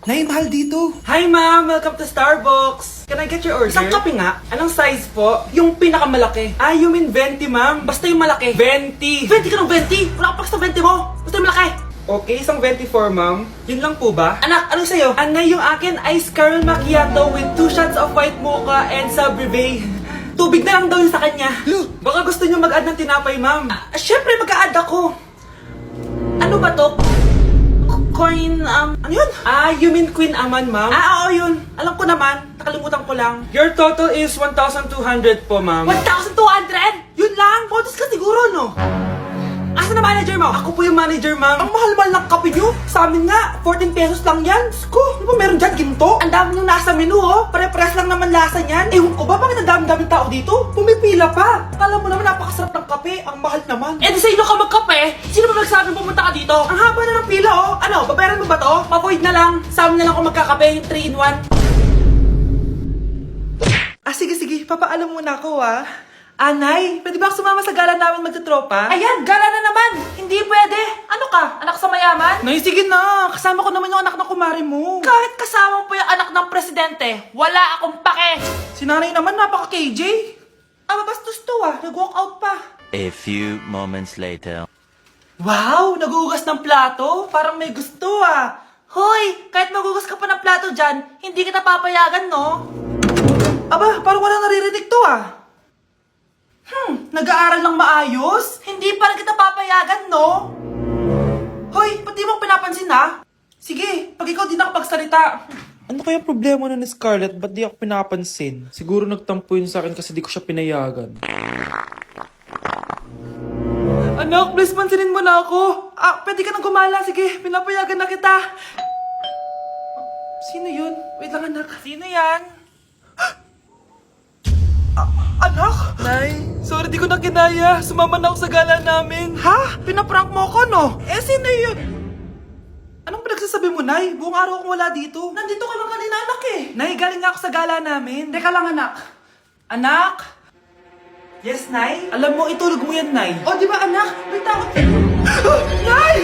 Nay, mahal dito. Hi ma'am! Welcome to Starbucks! Can I get your order? Isang kape nga. Anong size po? Yung pinakamalaki. Ah, you mean 20 ma'am? Basta yung malaki. 20! 20 ka ng 20! Wala ka pa sa 20 mo! Basta yung malaki! Okay, isang 24 ma'am. Yun lang po ba? Anak, anong sa'yo? Anay, yung akin ice caramel macchiato with 2 shots of white mocha and Sabrivay. Tubig na lang daw yun sa kanya. Baka gusto nyo mag-add ng tinapay ma'am. Syempre mag-a-add ako. Ano ba to? Coin, ano yun? Ah, you mean Queen Aman, ma'am? Ah, oo, yun. Alam ko naman. Nakalimutan ko lang. Your total is 1,200 po, ma'am. 1,200? Yun lang? Bonus ka siguro, no? Asa na manager mo? Ako po yung manager, ma'am. Ang mahal-mahal ng kape nyo. Sa amin nga, 14 pesos lang yan. Sko, di ba meron dyan ginto? Ang dami nung nasa menu, oh. Pare-pares lang naman lasa niyan. Ewan ko ba, bakit ang dami-daming tao dito? Pumipila pa. Akala mo naman napakasarap ng kape. Ang mahal naman. Eh, di sa inyo ka magkape? Sino ba nagsabing pumunta ka dito? Ang haba na ng pila, oh. Ano, babayaran mo ba to? Pavoid na lang. Sa amin na lang ako magkakape, 3-in-1. Ah, sige. Papaalam muna ako, ah. Anay, pwede ba ako sumama sa gala namin magtutropa? Ayan, gala na naman! Hindi pwede! Ano ka? Anak sa mayaman? Nay, sige na! Kasama ko naman yung anak ng kumari mo. Kahit kasama mo po yung anak ng presidente, wala akong pake! Si nanay naman, napaka-KJ. Bastos to ah, nag-walk out pa. A few moments later. Wow, nagugas ng plato? Parang may gusto ah. Hoy, kahit magugas ka pa ng plato dyan, hindi kita papayagan, no? Aba, parang walang naririnig to ah. Nag-aaral lang maayos? Hindi pa rin kita papayagan, no? Hoy, pati mo pinapansin, ha? Sige, pag ikaw di nakapagsalita. Ano kaya problema na ni Scarlett? Ba't di ako pinapansin? Siguro nagtampo yun sa akin kasi di ko siya pinayagan. Anak, please pansinin mo na ako. Pwede ka nang gumala. Sige, pinapayagan na kita. Sino yun? Wait lang, anak. Sino yan? Anak? Nay, sorry di ko na kinaya. Sumama na ako sa gala namin. Ha? Pinaprank mo ako, no? Eh, sino yun? Anong pinagsasabi mo, Nay? Buong araw akong wala dito. Nandito ka lang kanina, anak eh. Nay, galing nga ako sa gala namin. Teka lang, anak. Anak? Yes, Nay? Alam mo, itulog mo yan, Nay. Oh, di ba, anak? May takot. Nay!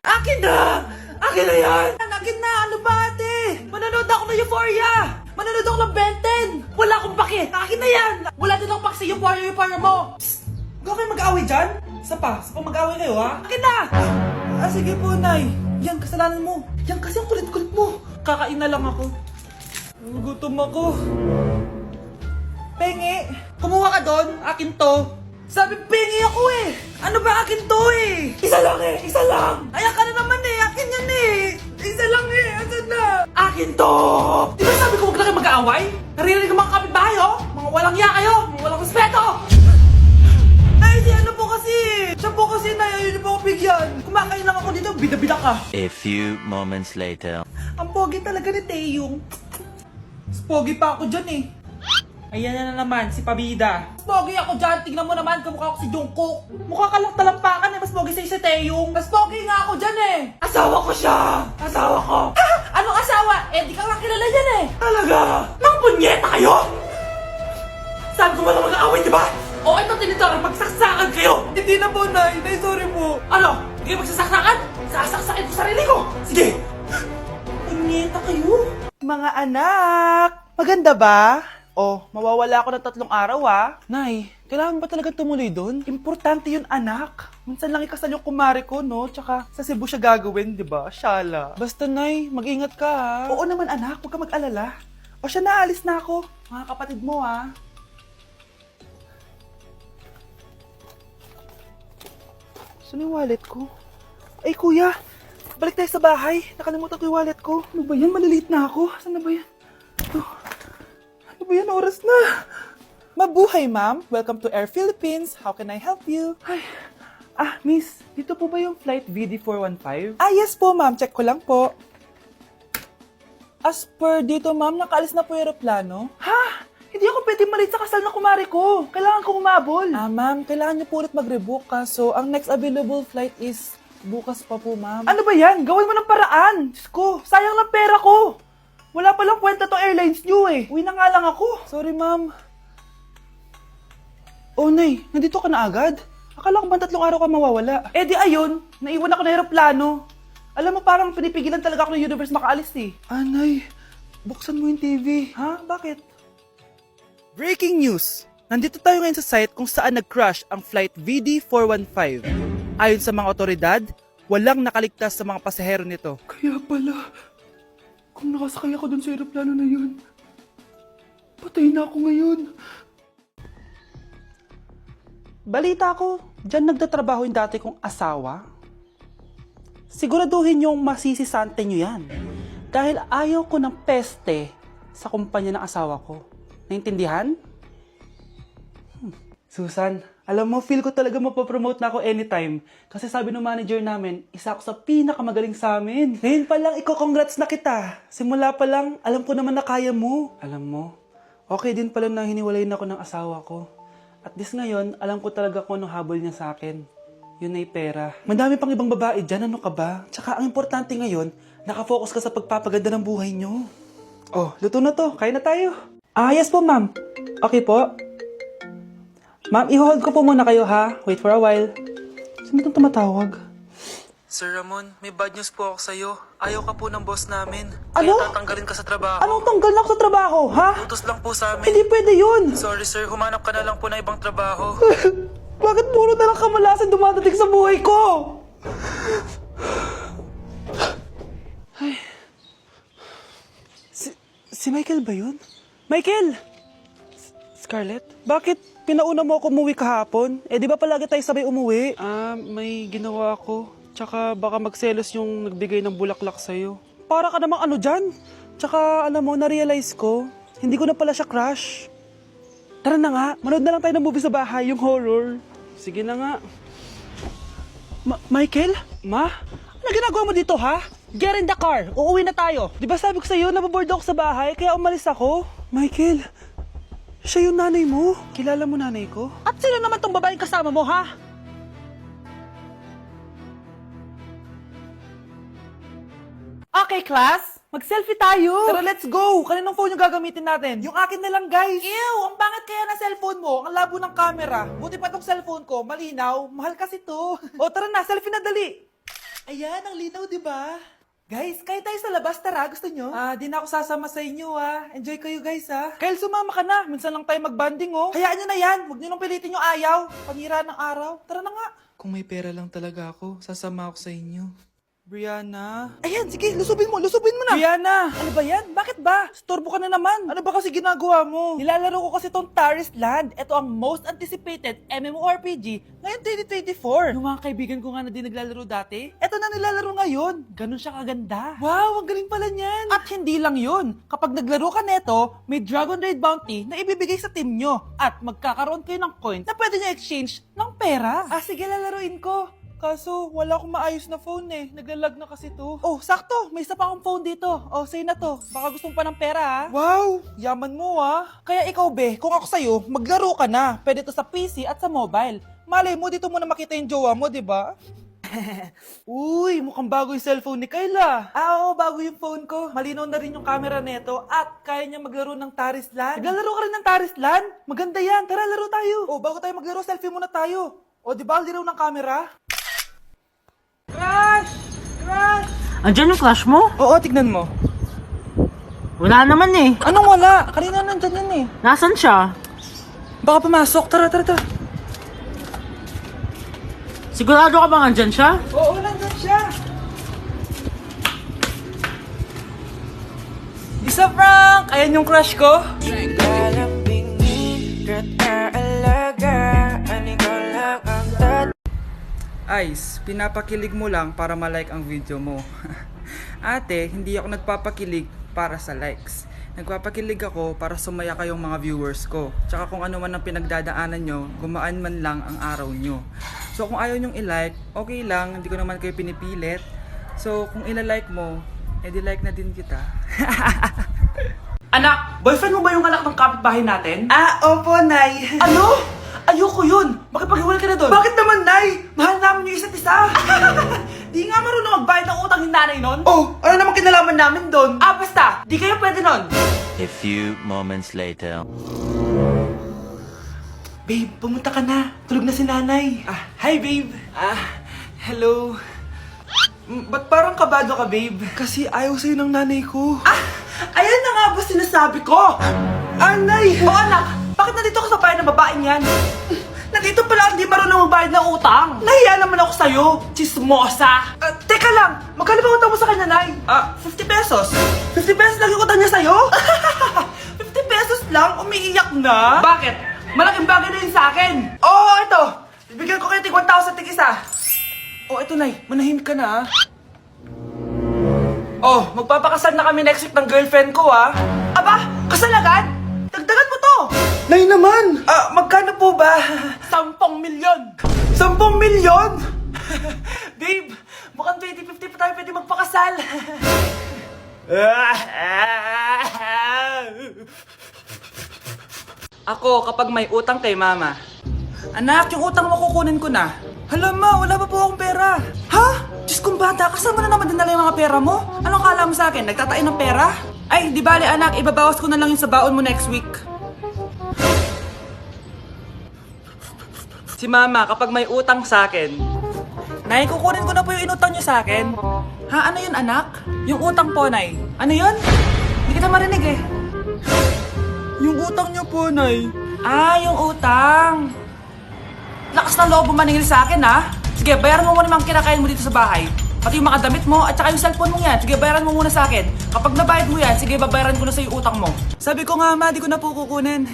Akin na! Akin na yan! Akin na! Ano ba, ate? Manonood ako ng Euphoria! Manonood ako ng Ben 10! Wala akong pake! Akin na yan! Wala din akong pake sa Euphoria mo! Psst! Huwag kayo mag-away dyan? Isa pa mag-away kayo, ha? Akin na! Sige po, Nay. Yan, kasalanan mo. Yan kasi ang kulit-kulit mo. Kakain na lang ako. Gutom ako. Pengi! Kumuha ka doon! Akin to! Sabi, pengi ako eh! Ano ba akin to eh? Isa lang eh! Isa lang! Ayan ka na naman eh! Akin yan eh! Isa lang eh! Asan na? Akin to! Di ba sabi ko huwag na kayo mag-aaway? Naririnig ang mga kapitbahay oh! Mga walang iya kayo! Mga walang respeto! Ay, si ano po kasi! Siya po kasi na yun po ako bigyan! Kumakain lang ako dito, bida-bida ka! A few moments later. Ang pogi talaga ni Taeyong. Mas pogi pa ako dyan eh. Ayan na naman, si Pabida. Mas pogi ako dyan, tignan mo naman, kamukha ako si Jungkook. Mukha ka lang talampakan eh, mas pogi sa'yo si Taeyong. Mas pogi nga ako dyan eh. Asawa ko siya! Asawa ko! Ha? Anong asawa? Eh, di ka nga kilala yan eh. Talaga? Nang punyeta kayo? Sabi ko ba na mag-aaway, di ba? O, ito tinitara, magsaksakan kayo! Hindi na po, Nay. Nay, sorry po. Ano? Hindi kayo magsasaksakan? Sasaksakin ko sarili ko! Sige! Punyeta kayo? Mga anak! Maganda ba? Oh, mawawala ako ng 3 araw ah. Nay, kailangan ba talaga tumuloy doon? Importante yun, anak. Minsan lang ikasal yung kumare ko, no? Tsaka sa Cebu siya gagawin, di ba? Shala. Basta, Nay, mag-ingat ka ha. Oo naman, anak. Huwag ka mag-alala. O siya, naalis na ako. Mga kapatid mo ha. Saan yung wallet ko? Ay, kuya. Balik tayo sa bahay. Nakalimutan ko yung wallet ko. Ano ba yan? Maliliit na ako. Saan na ba yan? Ano ba yan? Oras na. Mabuhay, ma'am. Welcome to Air Philippines. How can I help you? Ay. Miss. Dito po ba yung flight VD415? Yes po, ma'am. Check ko lang po. As per dito, ma'am, nakaalis na po yung aeroplano. Ha? Hindi ako pwede malit sa kasal na kumari ko. Kailangan ko umabol. Ma'am, kailangan niyo po ulit mag-rebook ka. So, ang next available flight is bukas pa po, ma'am. Ano ba yan? Gawin mo ng paraan. Diyos ko, sayang lang pera ko. Wala palang kwenta tong airlines niyo eh. Uwi na nga lang ako. Sorry, ma'am. Oh, Nay, nandito ka na agad? Akala ko ba 3 araw ka mawawala? Eh di ayun, naiwan ako na aeroplano. Alam mo, parang pinipigilan talaga ako ng universe makaalis eh. Anay, buksan mo yung TV. Ha? Bakit? Breaking news! Nandito tayo ngayon sa site kung saan nag-crash ang flight VD415. Ayon sa mga otoridad, walang nakaligtas sa mga pasahero nito. Kaya pala, kung nakasakay ako dun sa aeroplano na yun, patay na ako ngayon. Balita ko, dyan nagtatrabaho yung dati kong asawa. Siguraduhin yung masisisante nyo yan. Dahil ayaw ko ng peste sa kumpanya ng asawa ko. Naintindihan? Susan, alam mo, feel ko talaga mapopromote na ako anytime. Kasi sabi ng manager namin, isa ako sa pinakamagaling sa amin. Ngayon pa lang, congrats na kita. Simula pa lang, alam ko naman na kaya mo. Alam mo, okay din pala na hiniwalayin ako ng asawa ko. At this ngayon, alam ko talaga kung anong habol niya sa akin. Yun ay pera. Madami pang ibang babae dyan, ano ka ba? Tsaka ang importante ngayon, nakafocus ka sa pagpapaganda ng buhay nyo. Oh, luto na to. Kain na tayo. Ah, yes po, ma'am. Okay po. Ma'am, i-hold ko po muna kayo, ha? Wait for a while. Sino itong tumatawag? Sir Ramon, may bad news po ako sa'yo. Ayaw ka po ng boss namin. Ano? Kaya tatanggalin ka sa trabaho. Anong tanggal na ako sa trabaho, ha? Utos lang po sa amin. Hindi pwede yun. Sorry sir, humanap ka na lang po na ibang trabaho. Bakit puro na lang kamalasan dumadating sa buhay ko? Ay. Si Michael ba yun? Michael! Scarlett, bakit pinauna mo ako umuwi kahapon? Eh, di ba palagi tayo sabay umuwi? May ginawa ako. Tsaka baka magselos yung nagbigay ng bulaklak sa'yo. Para ka namang ano dyan? Tsaka alam mo, na-realize ko, hindi ko na pala siya crush. Tara na nga, manood na lang tayo ng movie sa bahay, yung horror. Sige na nga. Michael? Ma? Ano ginagawa mo dito, ha? Get in the car, uuwi na tayo. Di ba sabi ko sa'yo, nababoard ako sa bahay, kaya umalis ako? Michael, siya yung nanay mo? Kilala mo nanay ko? At sino naman tong babaeng kasama mo, ha? Okay, class. Mag-selfie tayo. Tara, let's go. Kaninong phone yung gagamitin natin? Yung akin na lang, guys. Ew, ang pangit kaya na cellphone mo. Ang labo ng camera. Buti pa tong cellphone ko. Malinaw. Mahal kasi to. O, tara na. Selfie na dali. Ayan, ang linaw, di ba? Guys, kayo tayo sa labas, tara. Gusto nyo? Di na ako sasama sa inyo, Enjoy kayo, guys, Kyle, sumama ka na. Minsan lang tayo mag-banding, oh. Hayaan nyo na yan. Huwag nyo nang pilitin yung ayaw. Panira ng araw. Tara na nga. Kung may pera lang talaga ako, sasama ako sa inyo. Brianna? Ayan, sige, lusubin mo na. Brianna! Ano ba yan? Bakit ba? Storbo ka na naman. Ano ba kasi ginagawa mo? Nilalaro ko kasi tong Taris Land. Ito ang most anticipated MMORPG ngayon 2024. Yung mga kaibigan ko nga na di naglalaro dati, ito na nilalaro ngayon. Ganun siya kaganda. Wow, ang galing pala niyan. At hindi lang yun. Kapag naglaro ka neto, may Dragon Raid Bounty na ibibigay sa team nyo. At magkakaroon kayo ng coin na pwede nyo exchange ng pera. Sige, lalaruin ko. Kaso, wala akong maayos na phone Naglalag na kasi to. Oh, sakto! May isa pa akong phone dito. Oh, sa'yo na to. Baka gusto mo pa ng pera, Wow! Yaman mo, Kaya ikaw, be, kung ako sa'yo, maglaro ka na. Pwede to sa PC at sa mobile. Malay mo, dito mo na makita yung jowa mo, di ba? Uy, mukhang bago yung cellphone ni Kayla. Oo, bago yung phone ko. Malinaw na rin yung camera neto at kaya niya maglaro ng Taris Land. Naglalaro ka rin ng Taris Land? Maganda yan. Tara, laro tayo. Oh, bago tayo maglaro, selfie muna tayo. O, di ba, linaw ng camera? Crush! Crush! Andyan yung crush mo? Oo, tignan mo. Wala naman eh. Anong wala? Kanina nandyan yan Nasaan siya? Baka pumasok. Tara. Sigurado ka bang andyan siya? Oo, nandyan siya. Isa Frank! Ayan yung crush ko. Ice, pinapakilig mo lang para ma-like ang video mo. Ate, hindi ako nagpapakilig para sa likes. Nagpapakilig ako para sumaya kayong mga viewers ko. Tsaka kung ano man ang pinagdadaanan nyo, gumaan man lang ang araw nyo. So kung ayaw nyong i-like, okay lang, hindi ko naman kayo pinipilit. So kung ila-like mo, edi like na din kita. Anak, boyfriend mo ba yung anak ng kapitbahay natin? Opo, Nay. Ano? Ayoko yun! Makipaghiwalay ka na doon! Bakit naman, Nay? Mahal namin yung isa't isa! Di nga marunong magbayad ng utang yung nanay nun? Oh, ano naman kinalaman namin doon? Basta! Di kayo pwede nun! A few moments later. Babe, pumunta ka na. Tulog na si nanay. Hi, babe. Hello. Ba't parang kabado ka, babe? Kasi ayaw sa'yo ng nanay ko. Ah! Ayan na nga ba sinasabi ko? Anay! O anak, bakit nandito ka sa bahay ng babaeng yan? Nandito pala hindi marunong magbayad ng utang. Nahiya naman ako sa'yo, chismosa. Teka lang, magkano ba utang mo sa kanya, Nay? 50 pesos. 50 pesos lang yung utang niya sa'yo? 50 pesos lang? Umiiyak na? Bakit? Malaking bagay na yun sa akin. Oo, ito. Bibigyan ko kayo tig 1,000 tig isa. Oh, ito, Nay. Manahimik ka na, ah. Oh, magpapakasal na kami next week ng girlfriend ko, ah. Aba, kasal agad? Dagdagan mo to. Nay naman. Magkano po ba? 10 milyon. 10 milyon? Babe, mukhang 20-50 pa tayo pwede magpakasal. Ako, kapag may utang kay mama. Anak, yung utang mo kukunin ko na. Hala ma, wala pa po akong pera. Ha? Diyos kong bata, kasama na naman dinala yung mga pera mo? Anong kala mo sa akin? Nagtatain ng pera? Ay, di bale anak, ibabawas ko na lang yung sa baon mo next week. Si mama, kapag may utang sa akin, Nay, kukunin ko na po yung inutang niyo sa akin. Ha, ano yun anak? Yung utang po, Nay. Ano yun? Hindi kita marinig eh. Yung utang niyo po, Nay. Ah, yung utang. Lakas ng loob mo maningil sa akin, ha? Sige, bayaran mo muna yung mga kinakain mo dito sa bahay. Pati yung mga damit mo at saka yung cellphone mo yan. Sige, bayaran mo muna sa akin. Kapag nabayad mo yan, sige, babayaran ko na sa yung utang mo. Sabi ko nga, ma, di ko na po kukunin.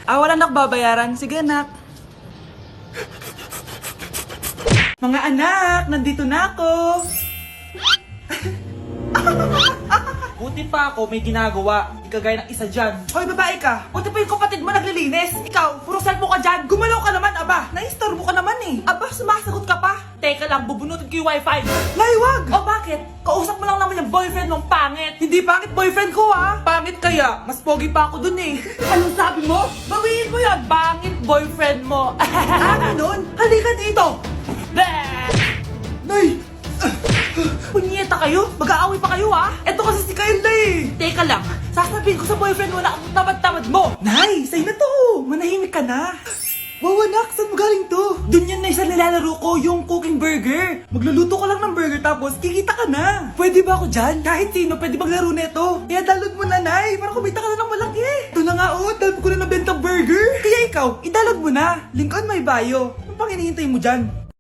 Wala nak babayaran. Sige, nak. Mga anak, nandito na ako. Buti pa ako may ginagawa. Di kagaya ng isa dyan. Hoy, babae ka. Buti pa yung kapatid mo naglilinis. Ikaw, puro cellphone ka dyan. Gumalaw ka naman, aba. Naistorbo ka naman eh. Aba, sumasagot ka pa. Teka lang, bubunutin ko yung wifi. Laiwag! O bakit? Kausap mo lang naman yung boyfriend mong pangit. Hindi pangit boyfriend ko ha. Pangit kaya. Mas pogi pa ako dun eh. Anong sabi mo? Bawiin mo yan. Pangit boyfriend mo. Ganun? Halika dito. Nay! Punyeta kayo? Mag-aaway pa kayo ha? Eto kasi si Kyle na eh. Teka lang, sasabihin ko sa boyfriend mo na ang tamad-tamad mo. Nay, sa'yo na to. Manahimik ka na. Wow anak, saan mo galing to? Dun yan na sa nilalaro ko, yung cooking burger. Magluluto ka lang ng burger tapos kikita ka na. Pwede ba ako dyan? Kahit sino pwede maglaro neto. Kaya download mo na, Nay, para kumita ka na ng malaki. Ito na nga oh, dahil ko na nabenta burger. Kaya ikaw, i-download mo na. Link on my bio. Ano pang hinihintay mo dyan?